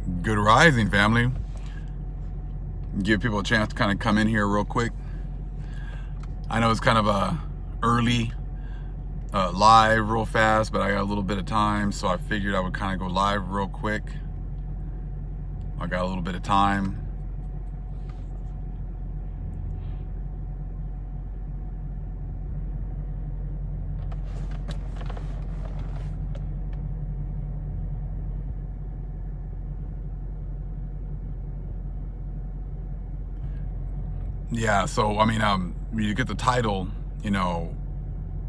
Good rising, family. Give people a chance to kind of come in here real quick. I know it's kind of a early live real fast, but I got a little bit of time, so I figured I would kind of go live real quick. I got a little bit of time. Yeah, so I mean, you get the title,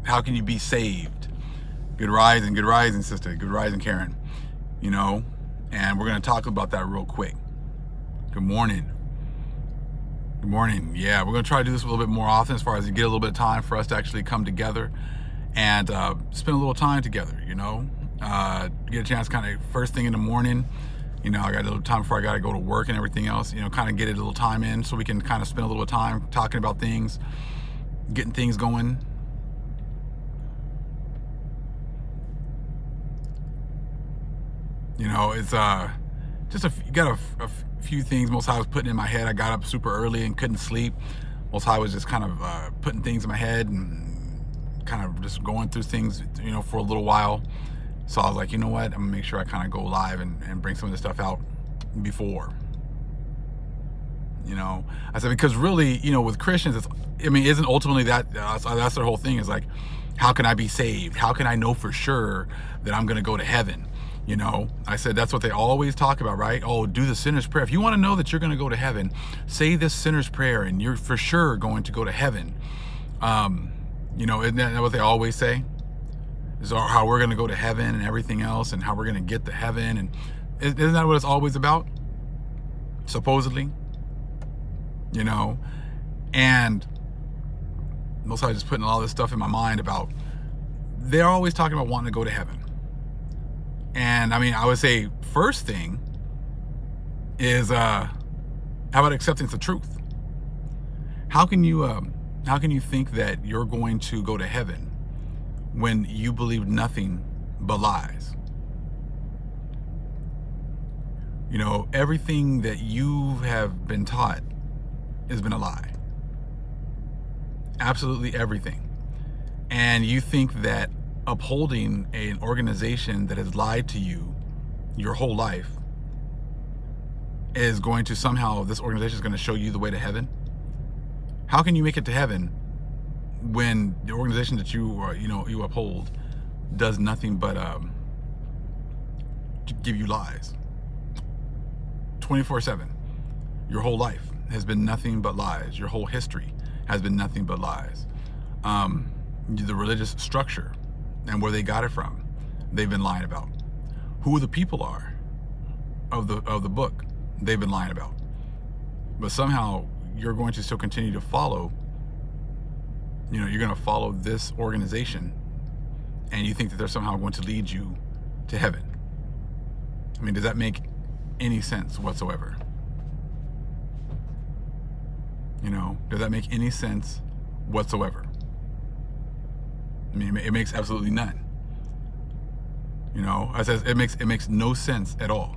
how can you be saved? Good rising, sister. Good rising, Karen. And we're gonna talk about that real quick. Good morning. Good morning. Yeah, we're gonna try to do this a little bit more often, as far as you get a little bit of time for us to actually come together and spend a little time together. Get a chance, kind of first thing in the morning. I got a little time before I got to go to work and everything else, kind of get a little time in so we can kind of spend a little time talking about things, getting things going. It's just got a few things Most High was putting in my head. I got up super early and couldn't sleep. Most High was just kind of putting things in my head and kind of just going through things, for a little while. So I was like, you know what? I'm gonna make sure I kind of go live and bring some of this stuff out before. I said, because really, with Christians, isn't ultimately that's their whole thing, is like, how can I be saved? How can I know for sure that I'm gonna go to heaven? I said, that's what they always talk about, right? Oh, do the sinner's prayer. If you want to know that you're going to go to heaven, say this sinner's prayer and you're for sure going to go to heaven. Isn't that what they always say? Is how we're going to go to heaven and everything else, and how we're going to get to heaven. And isn't that what it's always about? Supposedly. And most I just putting all this stuff in my mind about, they're always talking about wanting to go to heaven. And I would say first thing is, how about acceptance of truth? How can you think that you're going to go to heaven when you believe nothing but lies? Everything that you have been taught has been a lie. Absolutely everything. And you think that upholding an organization that has lied to you your whole life is going to somehow, this organization is going to show you the way to heaven? How can you make it to heaven when the organization that you uphold does nothing but to give you lies 24/7? Your whole life has been nothing but lies. Your whole history has been nothing but lies. The religious structure and where they got it from, they've been lying about. Who the people are of the book, they've been lying about. But somehow you're going to still continue to follow. You're going to follow this organization, and you think that they're somehow going to lead you to heaven. Does that make any sense whatsoever? Does that make any sense whatsoever? It makes absolutely none. I said it makes no sense at all.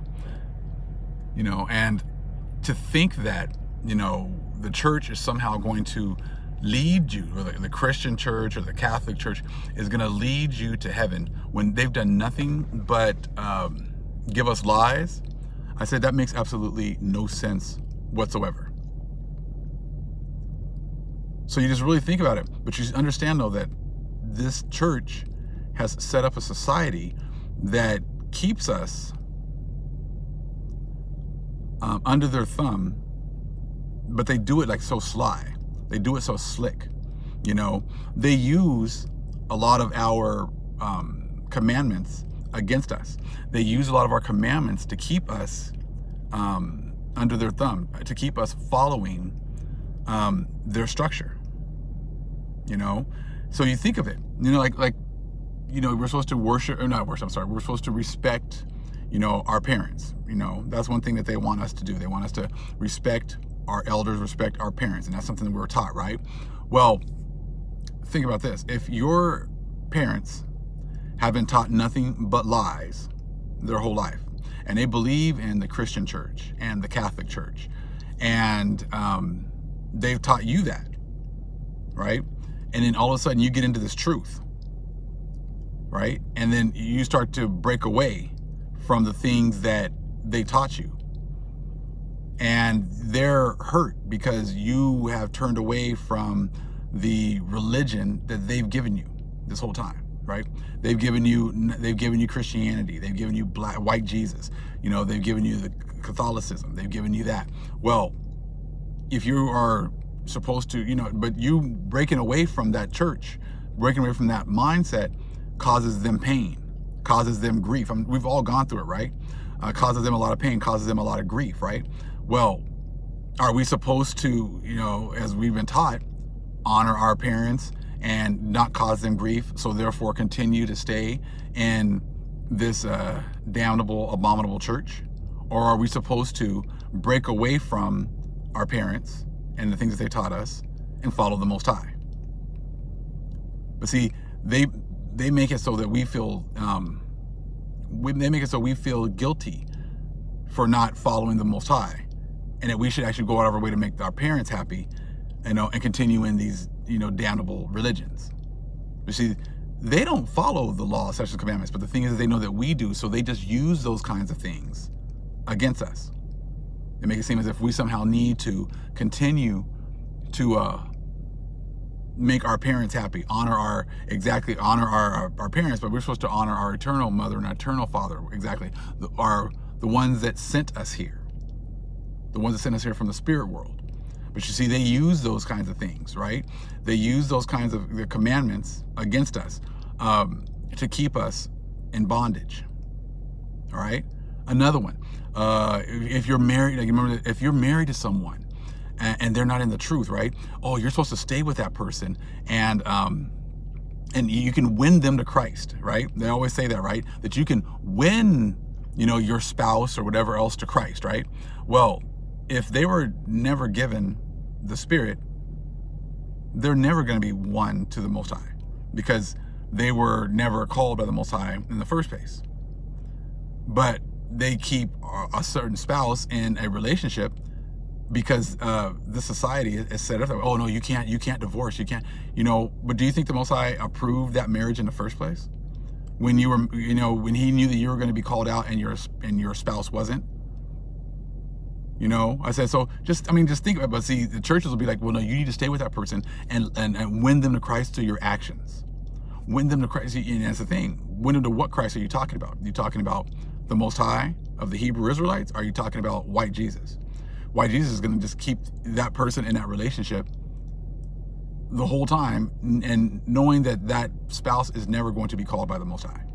And to think that the church is somehow going to lead you, or the Christian church or the Catholic church is going to lead you to heaven when they've done nothing but give us lies. I said that makes absolutely no sense whatsoever. So you just really think about it, but you understand though that this church has set up a society that keeps us under their thumb, but they do it like so sly. They do it so slick. They use a lot of our commandments against us. They use a lot of our commandments to keep us under their thumb, to keep us following their structure. So you think of it, we're supposed to worship, or not worship, I'm sorry, we're supposed to respect, our parents. That's one thing that they want us to do. They want us to respect our elders, respect our parents, and that's something that we were taught, right? Well, think about this. If your parents have been taught nothing but lies their whole life, and they believe in the Christian church and the Catholic church, and they've taught you that, right? And then all of a sudden you get into this truth, right? And then you start to break away from the things that they taught you. And they're hurt because you have turned away from the religion that they've given you this whole time, right? They've given you Christianity. They've given you white Jesus. They've given you the Catholicism. They've given you that. Well, if you are supposed to, but you breaking away from that church, breaking away from that mindset causes them pain, causes them grief. We've all gone through it, right? Causes them a lot of pain, causes them a lot of grief, right? Well, are we supposed to, as we've been taught, honor our parents and not cause them grief, so therefore continue to stay in this damnable, abominable church? Or are we supposed to break away from our parents and the things that they taught us and follow the Most High? But see, they make it so that we feel guilty for not following the Most High, and that we should actually go out of our way to make our parents happy, and continue in these damnable religions. But see, they don't follow the law, statutes, and commandments, but the thing is they know that we do, so they just use those kinds of things against us. They make it seem as if we somehow need to continue to make our parents happy, honor our parents, but we're supposed to honor our eternal mother and our eternal father, exactly, the ones that sent us here, the ones that sent us here from the spirit world. But you see, they use those kinds of things, right? They use those kinds of the commandments against us to keep us in bondage. All right. Another one, if you're married, remember, if you're married to someone and they're not in the truth, right? Oh, you're supposed to stay with that person and you can win them to Christ, right? They always say that, right? That you can win, your spouse or whatever else to Christ, right? Well, if they were never given the Spirit, they're never going to be won to the Most High, because they were never called by the Most High in the first place. But they keep a certain spouse in a relationship because the society is set up that way. Oh no, you can't divorce, you can't, but do you think the Most High approved that marriage in the first place? When you were, when he knew that you were going to be called out and your spouse wasn't? I said, so just think about it. But see, the churches will be like, well, no, you need to stay with that person and win them to Christ through your actions. Win them to Christ. And that's the thing. Win them to what Christ are you talking about? Are you talking about the Most High of the Hebrew Israelites? Are you talking about white Jesus? White Jesus is going to just keep that person in that relationship the whole time, and knowing that that spouse is never going to be called by the Most High.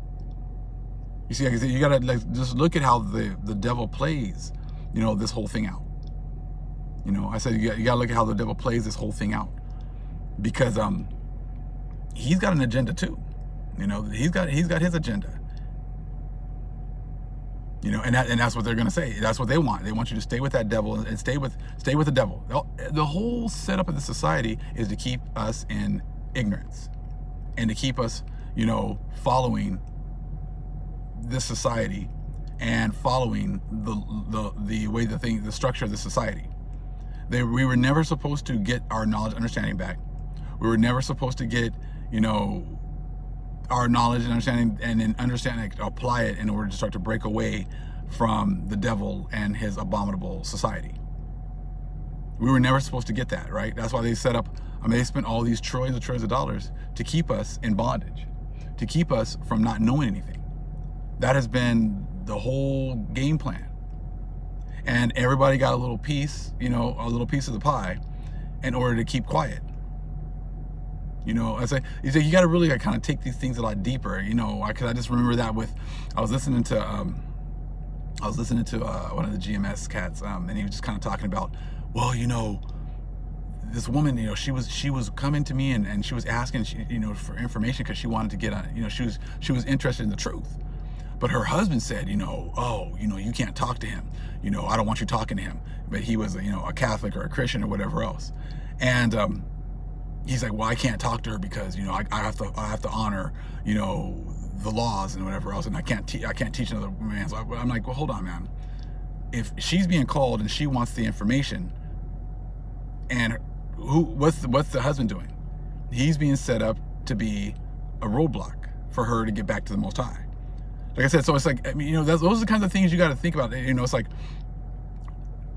You see, you got to just look at how the devil plays, this whole thing out. I said you got to look at how the devil plays this whole thing out, because he's got an agenda too. He's got his agenda. And that's what they're going to say. That's what they want. They want you to stay with that devil and stay with the devil. The whole setup of the society is to keep us in ignorance and to keep us, following this society and following the way the structure of the society. We were never supposed to get our knowledge, understanding back. We were never supposed to get, our knowledge and understanding, and then apply it in order to start to break away from the devil and his abominable society. We were never supposed to get that, right? That's why they set up, they spent all these trillions and trillions of dollars to keep us in bondage, to keep us from not knowing anything. That has been the whole game plan. And everybody got a little piece, a little piece of the pie in order to keep quiet. I say you got to really kind of take these things a lot deeper, because I just remember that I was listening to one of the GMS cats, and he was just kind of talking about, well, this woman, she was coming to me and she was asking, for information because she wanted to get on, she was interested in the truth. But her husband said, you can't talk to him. I don't want you talking to him. But he was, a Catholic or a Christian or whatever else. And he's like, well, I can't talk to her because, I have to honor, the laws and whatever else, and I can't teach another man. So I'm like, well, hold on, man. If she's being called and she wants the information, and what's the husband doing? He's being set up to be a roadblock for her to get back to the Most High. Like I said, so it's like, I mean, those are the kinds of things you got to think about. It's like,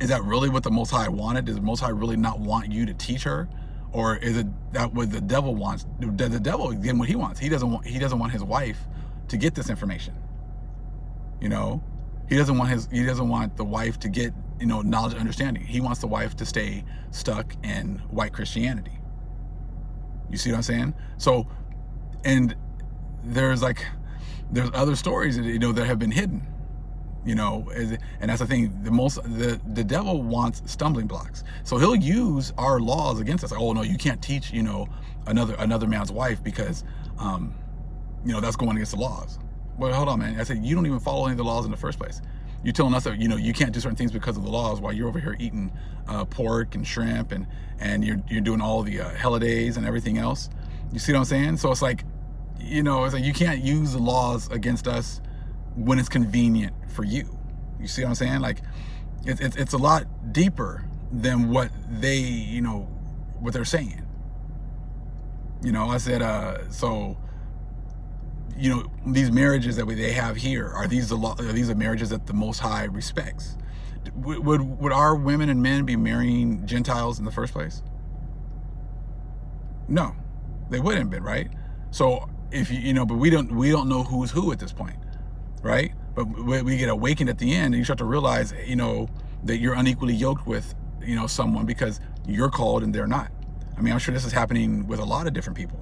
is that really what the Most High wanted? Does the Most High really not want you to teach her? Or is it that what the devil wants? Does the devil get what he wants? He doesn't want his wife to get this information. He doesn't want the wife to get, knowledge and understanding. He wants the wife to stay stuck in white Christianity. You see what I'm saying? So, and there's other stories, that have been hidden, and that's the thing. The devil wants stumbling blocks. So he'll use our laws against us. Like, oh no, you can't teach, another man's wife because, that's going against the laws. Well, hold on, man. I said, you don't even follow any of the laws in the first place. You're telling us that, you can't do certain things because of the laws while you're over here eating pork and shrimp and you're doing all the holidays and everything else. You see what I'm saying? So it's like, it's like you can't use the laws against us when it's convenient for you. You see what I'm saying? Like, it's a lot deeper than what they, what they're saying. I said, so, these marriages that they have here, are these the marriages that the Most High respects? Would our women and men be marrying Gentiles in the first place? No, they wouldn't have been, right? So if but we don't know who's who at this point, right? But we get awakened at the end, and you start to realize, that you're unequally yoked with, someone because you're called and they're not. I mean, I'm sure this is happening with a lot of different people.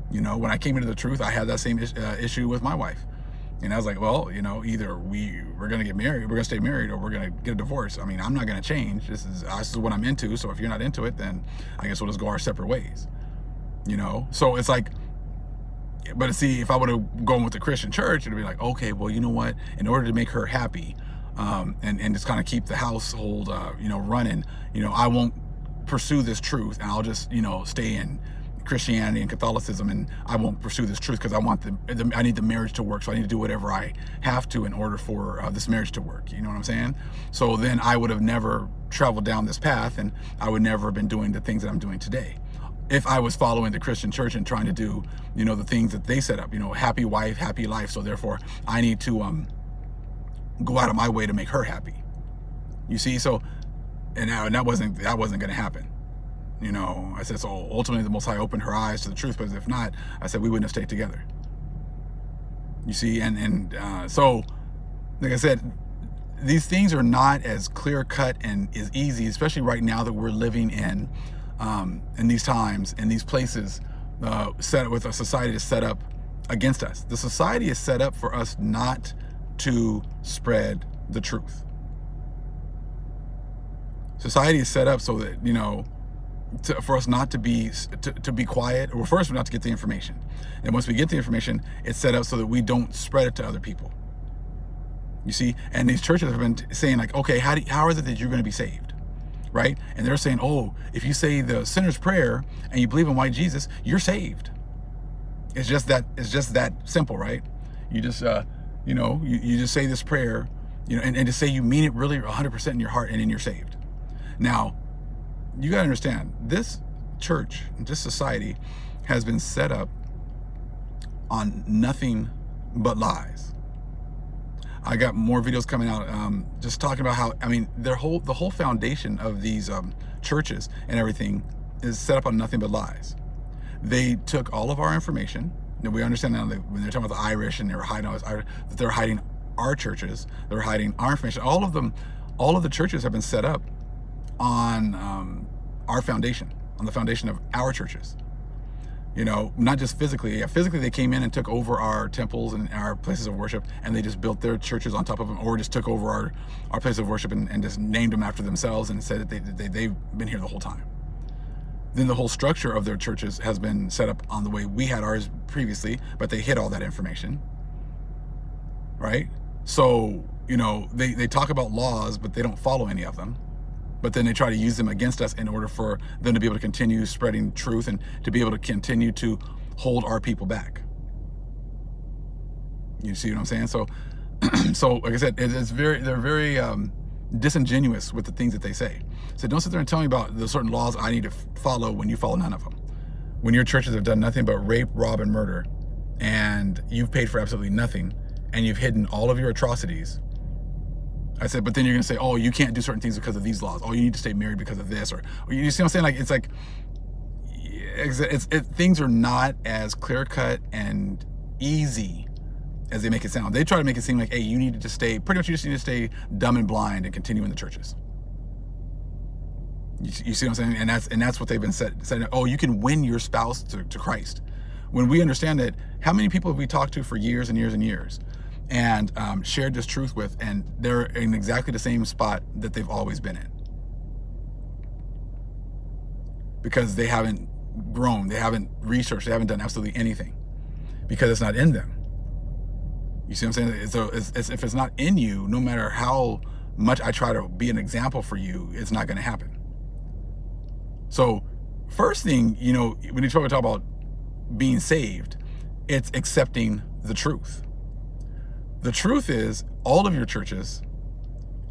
When I came into the truth, I had that same issue with my wife. And I was like, well, either we're going to get married, we're going to stay married, or we're going to get a divorce. I mean, I'm not going to change. This is what I'm into. So if you're not into it, then I guess we'll just go our separate ways. So it's like, but see, if I would have gone with the Christian church, it'd be like, okay, well, you know what? In order to make her happy, and just kind of keep the household, running, I won't pursue this truth, and I'll just, stay in Christianity and Catholicism, and I won't pursue this truth because I need the marriage to work. So I need to do whatever I have to in order for this marriage to work. You know what I'm saying? So then I would have never traveled down this path, and I would never have been doing the things that I'm doing today. If I was following the Christian church and trying to do, the things that they set up, happy wife, happy life. So therefore I need to go out of my way to make her happy. You see? So, and that wasn't going to happen. I said, so ultimately the Most High opened her eyes to the truth, but if not, I said, we wouldn't have stayed together. You see? And so, like I said, these things are not as clear cut and as easy, especially right now that we're living in these times, in these places, set with a society that's set up against us. The society is set up for us not to spread the truth. Society is set up so that, for us not to be quiet, or first not to get the information. And once we get the information, it's set up so that we don't spread it to other people. You see, and these churches have been saying like, okay, how is it that you're going to be saved, right? And they're saying, oh, if you say the sinner's prayer and you believe in white Jesus, you're saved. It's just that simple, right? You just you just say this prayer, and to say you mean it really 100% in your heart, and then you're saved. Now, you got to understand, this church, this society has been set up on nothing but lies. I got more videos coming out just talking about how, the whole foundation of these churches and everything is set up on nothing but lies. They took all of our information. And we understand now that when they're talking about the Irish and they were hiding all this, that they're hiding our churches, they're hiding our information. All of the churches have been set up on our foundation, on the foundation of our churches. Not just physically. Yeah, physically they came in and took over our temples and our places of worship, and they just built their churches on top of them, or just took over our place of worship and just named them after themselves and said that they've been here the whole time. Then the whole structure of their churches has been set up on the way we had ours previously, but they hid all that information, right? So, they talk about laws, but they don't follow any of them. But then they try to use them against us in order for them to be able to continue spreading truth and to be able to continue to hold our people back. You see what I'm saying? So, so like I said, they're very disingenuous with the things that they say. So don't sit there and tell me about the certain laws I need to follow when you follow none of them. When your churches have done nothing but rape, rob, and murder, and you've paid for absolutely nothing, and you've hidden all of your atrocities. I said, but then you're going to say, oh, you can't do certain things because of these laws. Oh, you need to stay married because of this. Or you see what I'm saying? Like, it's like, things are not as clear-cut and easy as they make it sound. They try to make it seem like, hey, you need to just stay, pretty much you just need to stay dumb and blind and continue in the churches. You see what I'm saying? And that's what they've been saying. Oh, you can win your spouse to Christ. When we understand that, how many people have we talked to for years and years and years and shared this truth with, and they're in exactly the same spot that they've always been in? Because they haven't grown, they haven't researched, they haven't done absolutely anything. Because it's not in them. You see what I'm saying? So if it's not in you, no matter how much I try to be an example for you, it's not going to happen. So first thing, you know, when you talk about being saved, it's accepting the truth. The truth is, all of your churches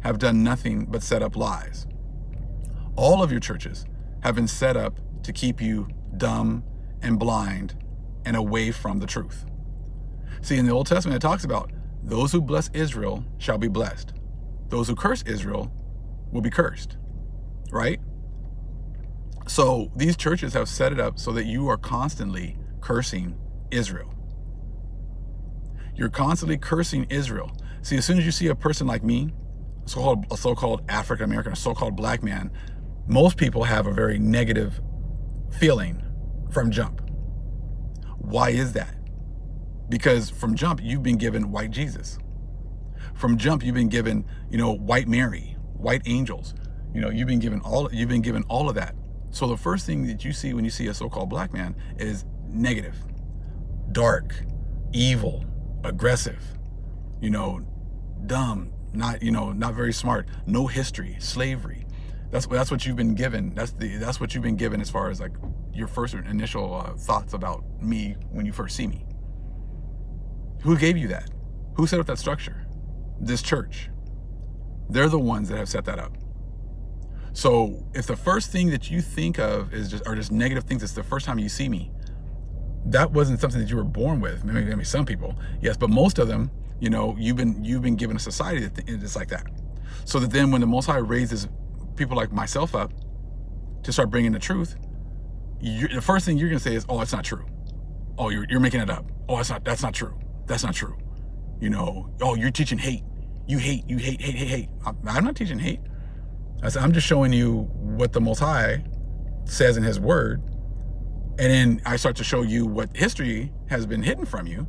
have done nothing but set up lies. All of your churches have been set up to keep you dumb and blind and away from the truth. See, in the Old Testament, it talks about those who bless Israel shall be blessed. Those who curse Israel will be cursed, right? So these churches have set it up so that you are constantly cursing Israel. You're constantly cursing Israel. See, as soon as you see a person like me, a so-called African American, a so-called black man, most people have a very negative feeling from jump. Why is that? Because from jump, you've been given white Jesus. From jump, you've been given, you know, white Mary, white angels. You know, you've been given all of that. So the first thing that you see when you see a so-called black man is negative, dark, evil, aggressive, you know, dumb, not very smart, no history, slavery. That's what you've been given. That's what you've been given as far as like your first initial thoughts about me when you first see me. Who gave you that? Who set up that structure? This church. They're the ones that have set that up. So if the first thing that you think of are just negative things, it's the first time you see me, that wasn't something that you were born with. Maybe some people, yes, but most of them, you know, you've been given a society that's like that. So that then when the Most High raises people like myself up to start bringing the truth, the first thing you're going to say is, oh, it's not true. Oh, you're making it up. Oh, that's not true. That's not true. You know, oh, you're teaching hate. You hate. I'm not teaching hate. I'm just showing you what the Most High says in His Word. And then I start to show you what history has been hidden from you.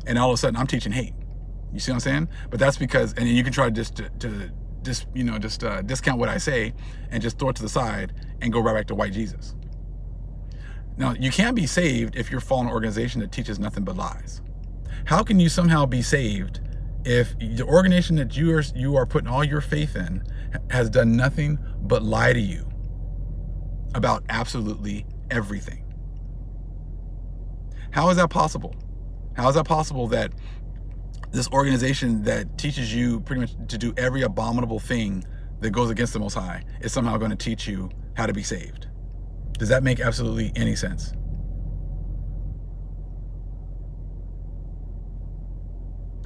And all of a sudden I'm teaching hate. You see what I'm saying? But that's because, and then you can try to discount what I say and just throw it to the side and go right back to white Jesus. Now, you can't be saved if you're following an organization that teaches nothing but lies. How can you somehow be saved if the organization that you are putting all your faith in has done nothing but lie to you about absolutely everything? How is that possible? How is that possible that this organization that teaches you pretty much to do every abominable thing that goes against the Most High is somehow going to teach you how to be saved? Does that make absolutely any sense?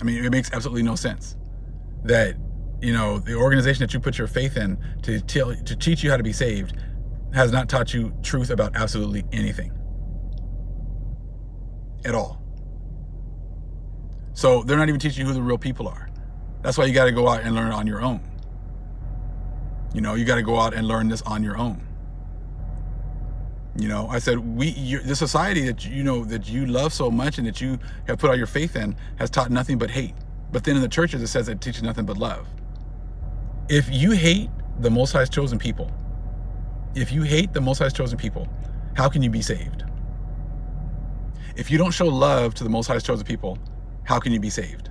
I mean, it makes absolutely no sense that, you know, the organization that you put your faith in to teach you how to be saved has not taught you truth about absolutely anything at all. So they're not even teaching you who the real people are. That's why you got to go out and learn on your own. You know, you got to go out and learn this on your own. You know, I said, the society that you love so much and that you have put all your faith in has taught nothing but hate. But then in the churches, it says it teaches nothing but love. If you hate the Most High's chosen people, how can you be saved? If you don't show love to the Most High's chosen people, how can you be saved?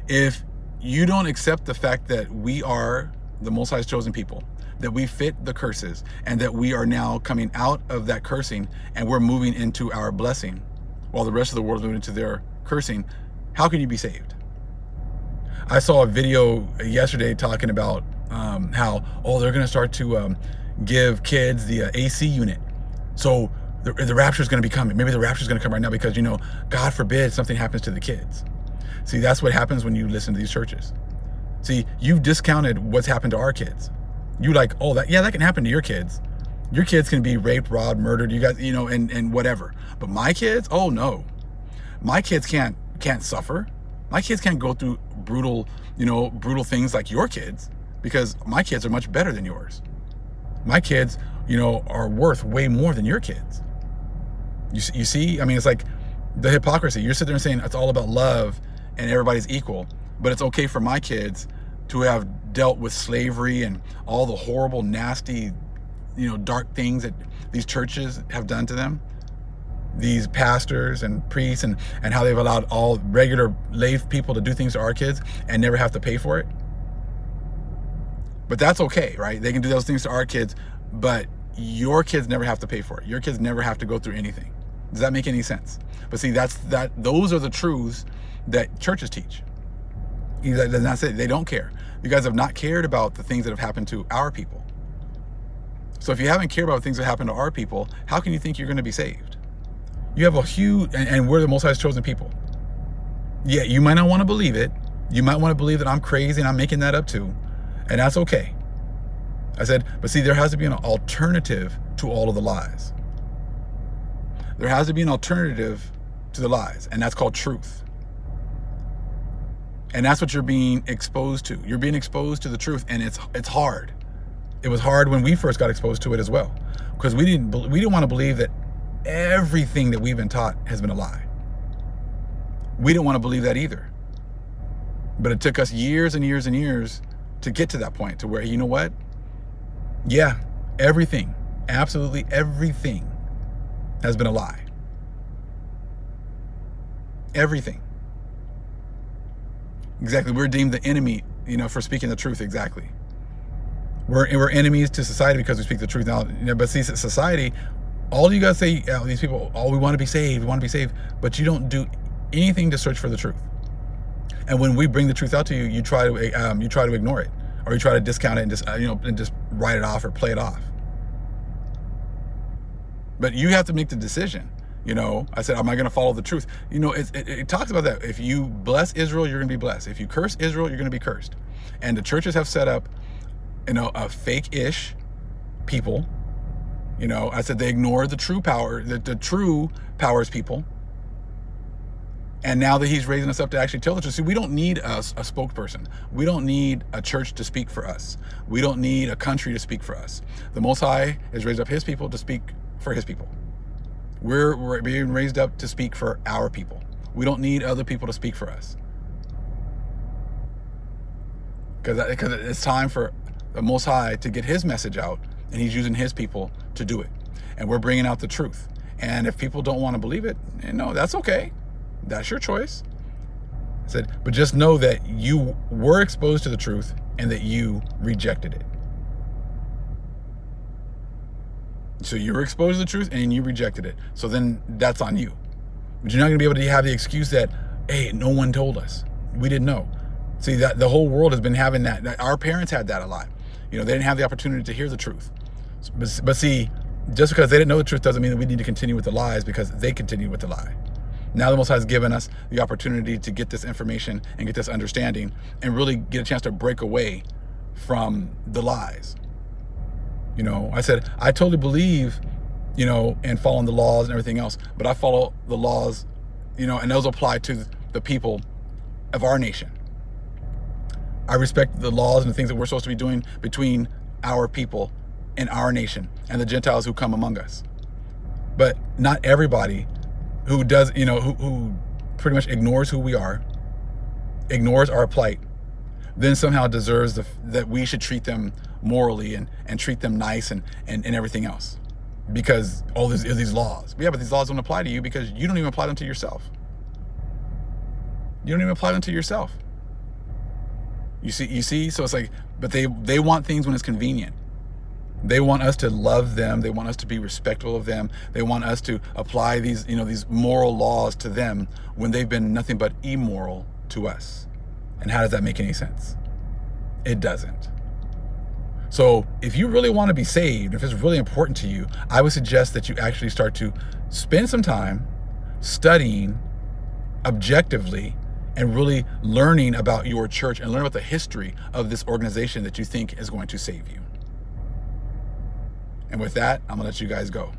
If you don't accept the fact that we are the Most High's chosen people, that we fit the curses, and that we are now coming out of that cursing and we're moving into our blessing, while the rest of the world is moving into their cursing, how can you be saved? I saw a video yesterday talking about how, they're going to start to give kids the AC unit. So the rapture is going to be coming. Maybe the rapture is going to come right now because, God forbid something happens to the kids. See, that's what happens when you listen to these churches. See, you've discounted what's happened to our kids. You like, that can happen to your kids. Your kids can be raped, robbed, murdered, you guys, and whatever. But my kids, oh no. My kids can't suffer. My kids can't go through brutal things like your kids, because my kids are much better than yours. My kids, are worth way more than your kids. You see? I mean, it's like the hypocrisy. You're sitting there saying it's all about love and everybody's equal, but it's okay for my kids to have dealt with slavery and all the horrible, nasty, dark things that these churches have done to them. These pastors and priests and how they've allowed all regular lay people to do things to our kids and never have to pay for it. But that's okay, right? They can do those things to our kids, but your kids never have to pay for it. Your kids never have to go through anything. Does that make any sense? But see, those are the truths that churches teach. That does not say they don't care. You guys have not cared about the things that have happened to our people. So if you haven't cared about things that happen to our people, how can you think you're going to be saved? You have a huge, and we're the Most High's chosen people. Yeah, you might not want to believe it. You might want to believe that I'm crazy and I'm making that up too. And that's okay. I said, but see, there has to be an alternative to all of the lies. There has to be an alternative to the lies, and that's called truth. And that's what you're being exposed to. You're being exposed to the truth, and it's hard. It was hard when we first got exposed to it as well, because we didn't want to believe that everything that we've been taught has been a lie. We didn't want to believe that either. But it took us years and years and years to get to that point, to where, you know what? Yeah, everything, absolutely everything has been a lie. Everything. Exactly. We're deemed the enemy, for speaking the truth. Exactly. We're enemies to society because we speak the truth. Now, but see, society, all you guys say, these people, we want to be saved, but you don't do anything to search for the truth. And when we bring the truth out to you, you try to ignore it, or you try to discount it and just write it off or play it off. But you have to make the decision. I said, am I going to follow the truth? It talks about that. If you bless Israel, you're going to be blessed. If you curse Israel, you're going to be cursed. And the churches have set up, a fake-ish people. I said they ignore the true power, the true powers people. And now that he's raising us up to actually tell the truth, see, we don't need a spokesperson. We don't need a church to speak for us. We don't need a country to speak for us. The Most High has raised up his people to speak for his people. We're being raised up to speak for our people. We don't need other people to speak for us. Because it's time for the Most High to get his message out, and he's using his people to do it. And we're bringing out the truth. And if people don't want to believe it, that's okay. That's your choice. I said, but just know that you were exposed to the truth and that you rejected it. So you were exposed to the truth and you rejected it. So then that's on you. But you're not going to be able to have the excuse that, hey, no one told us. We didn't know. See, that the whole world has been having that. Our parents had that a lot. They didn't have the opportunity to hear the truth. But see, just because they didn't know the truth doesn't mean that we need to continue with the lies, because they continue with the lie. Now the Most High has given us the opportunity to get this information and get this understanding and really get a chance to break away from the lies. I said, I totally believe, in following the laws and everything else, but I follow the laws, and those apply to the people of our nation. I respect the laws and the things that we're supposed to be doing between our people and our nation and the Gentiles who come among us. But not everybody who does, who pretty much ignores who we are, ignores our plight, then somehow deserves that we should treat them morally and treat them nice and everything else, because all these laws. Yeah, but these laws don't apply to you because you don't even apply them to yourself. You don't even apply them to yourself. You see. So it's like, but they want things when it's convenient. They want us to love them. They want us to be respectful of them. They want us to apply these, these moral laws to them when they've been nothing but immoral to us. And how does that make any sense? It doesn't. So if you really want to be saved, if it's really important to you, I would suggest that you actually start to spend some time studying objectively and really learning about your church and learn about the history of this organization that you think is going to save you. And with that, I'm going to let you guys go.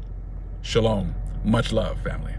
Shalom. Much love, family.